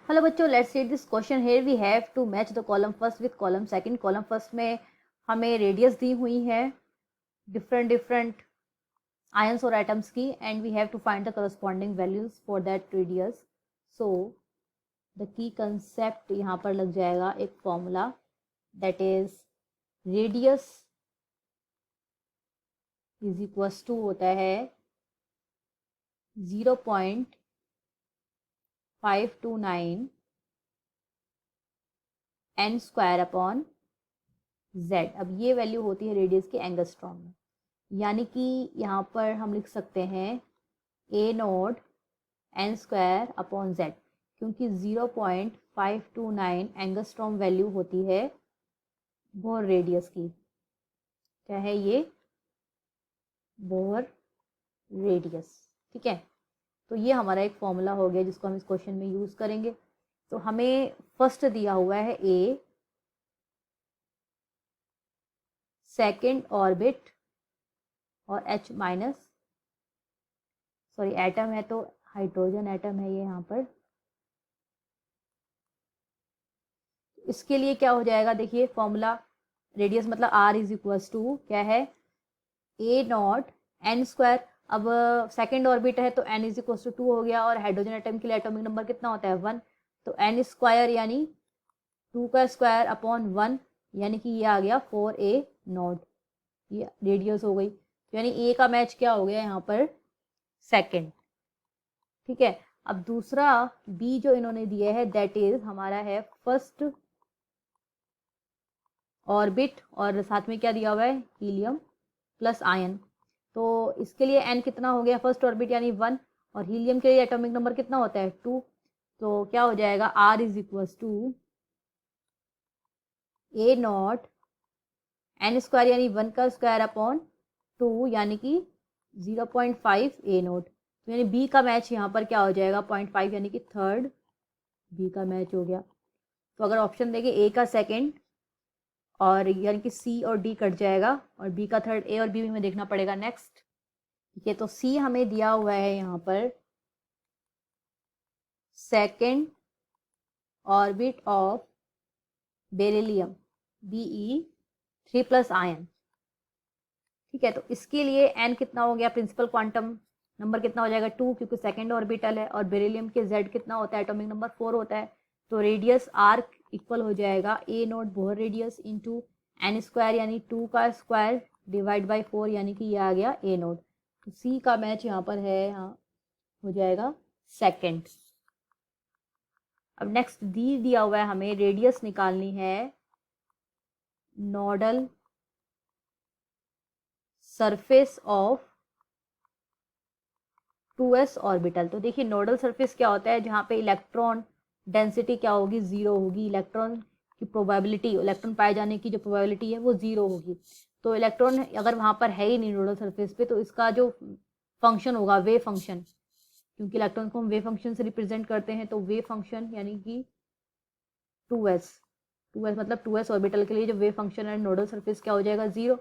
Hello बच्चों, let's read this question. Here we have to match the column first with column second. Column first में हमें radius दी हुई है different ions और एटम्स की, and we have to find the corresponding values for that radius. So the key concept यहाँ पर लग जाएगा एक formula, that is radius is equals to होता है 0.529 n स्क्वायर अपॉन z। अब ये वैल्यू होती है रेडियस के एंगस्ट्रॉम में, यानी कि यहाँ पर हम लिख सकते हैं a nought n square upon Z, क्योंकि 0.529 एंगस्ट्रॉम वैल्यू होती है बोर रेडियस की। क्या है ये? Bore radius. ठीक है, तो ये हमारा एक फॉर्मूला हो गया जिसको हम इस क्वेश्चन में यूज करेंगे। तो हमें फर्स्ट दिया हुआ है ए, सेकेंड ऑर्बिट और H माइनस, सॉरी एटम है तो हाइड्रोजन एटम है ये यहाँ पर। इसके लिए क्या हो जाएगा, देखिए फॉर्मूला, रेडियस मतलब r इज इक्वल्स टू क्या है, ए नॉट एन स्क्वायर। अब सेकेंड ऑर्बिट है तो n इज इक्वल्स टू 2 हो गया, और हाइड्रोजन एटम के लिए एटॉमिक नंबर कितना होता है 1, तो n स्क्वायर यानी 2 का स्क्वायर अपॉन 1, यानी कि ये आ गया 4a नॉट। ये रेडियस हो गई, यानी ए का मैच क्या हो गया यहाँ पर, सेकेंड। ठीक है, अब दूसरा बी जो इन्होंने दिया है दैट इज हमारा है फर्स्ट ऑर्बिट, और साथ में क्या दिया हुआ है, हीलियम प्लस आयन। तो इसके लिए एन कितना हो गया, फर्स्ट ऑर्बिट यानी 1, और हीलियम के लिए एटॉमिक नंबर कितना होता है 2। तो क्या हो जाएगा, r is equals to a naught n square यानी 1 का स्क्वायर अपॉन 2, यानी कि 0.5 ए नोट। तो यानी बी का मैच यहाँ पर क्या हो जाएगा, 0.5, यानी कि थर्ड बी का मैच हो गया। तो अगर ऑप्शन देंगे ए का सेकेंड, और यानी कि सी और डी कट जाएगा, और बी का थर्ड, ए और बी में देखना पड़ेगा नेक्स्ट। ठीक है, तो सी हमें दिया हुआ है यहाँ पर second orbit of beryllium Be 3 plus ion. ठीक है, तो इसके लिए एन कितना हो गया, प्रिंसिपल क्वांटम नंबर कितना हो जाएगा 2, क्योंकि सेकेंड ऑर्बिटल है, और बेरिलियम के जेड कितना होता है, एटॉमिक नंबर 4 होता है। तो रेडियस आर इक्वल हो जाएगा a nought Bohr radius into n square यानी 2 का स्क्वायर डिवाइड बाई 4, यानी कि ये आ गया ए नोट। तो सी का मैच यहाँ पर है, यहाँ हो जाएगा सेकेंड। अब नेक्स्ट डी दिया हुआ है, हमें रेडियस निकालनी है nodal surface of 2s orbital. तो देखिए नोडल सरफेस क्या होता है, जहाँ पे इलेक्ट्रॉन डेंसिटी क्या होगी, 0 होगी। इलेक्ट्रॉन की प्रोबेबिलिटी, इलेक्ट्रॉन पाए जाने की जो प्रोबेबिलिटी है वो 0 होगी। तो इलेक्ट्रॉन अगर वहाँ पर है ही नहीं नोडल सरफेस पे, तो इसका जो फंक्शन होगा वेव फंक्शन, क्योंकि इलेक्ट्रॉन को हम वेव फंक्शन से रिप्रेजेंट करते हैं, तो वेव फंक्शन यानी कि 2s, 2s मतलब 2s ऑर्बिटल के लिए जो वेव फंक्शन है नोडल सरफेस क्या हो जाएगा, 0।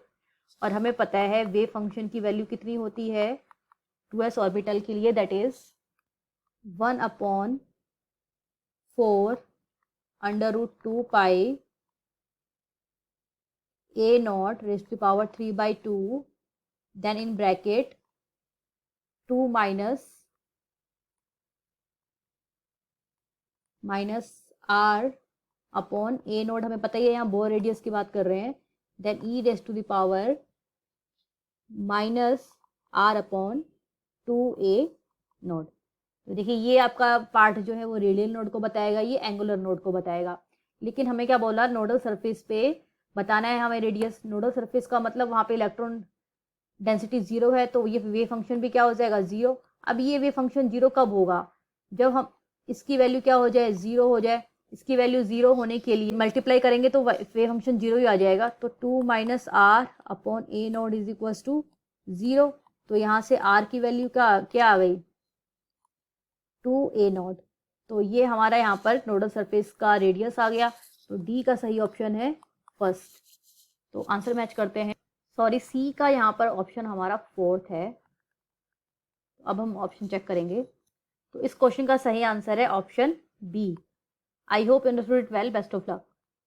और हमें पता है वेव फंक्शन की वैल्यू कितनी होती है 2s ऑर्बिटल के लिए, that is 1/4 √2 pi a naught raised to power 3/2, then in bracket 2 minus r upon a naught. हमें पता ही है यहाँ बोर रेडियस की बात कर रहे हैं, then e raised to the power minus r upon 2a note. तो देखिए ये आपका पार्ट जो है वो रेडियल नोड को बताएगा, ये एंगुलर नोड को बताएगा। लेकिन हमें क्या बोला, नोडल सरफेस पे बताना है हमें रेडियस। नोडल सरफेस का मतलब वहाँ पे इलेक्ट्रॉन डेंसिटी 0 है, तो ये वेव फंक्शन भी क्या हो जाएगा, 0। अब ये वेव फंक्शन 0 कब होगा, जब हम इसकी वैल्यू क्या हो जाए, 0 हो जाए। इसकी वैल्यू 0 होने के लिए मल्टीप्लाई करेंगे तो वेव फंक्शन 0 ही आ जाएगा। तो 2 minus r upon a node is equal to 0। तो यहाँ से आर की वैल्यू क्या आ गई, 2a नॉट। तो ये हमारा यहाँ पर नोडल सरफेस का रेडियस आ गया। तो डी का सही ऑप्शन है फर्स्ट। तो आंसर मैच करते हैं, सॉरी सी का यहाँ पर ऑप्शन हमारा फोर्थ है। अब हम ऑप्शन चेक करेंगे, तो इस क्वेश्चन का सही आंसर है option B, I hope understood it well, best of luck.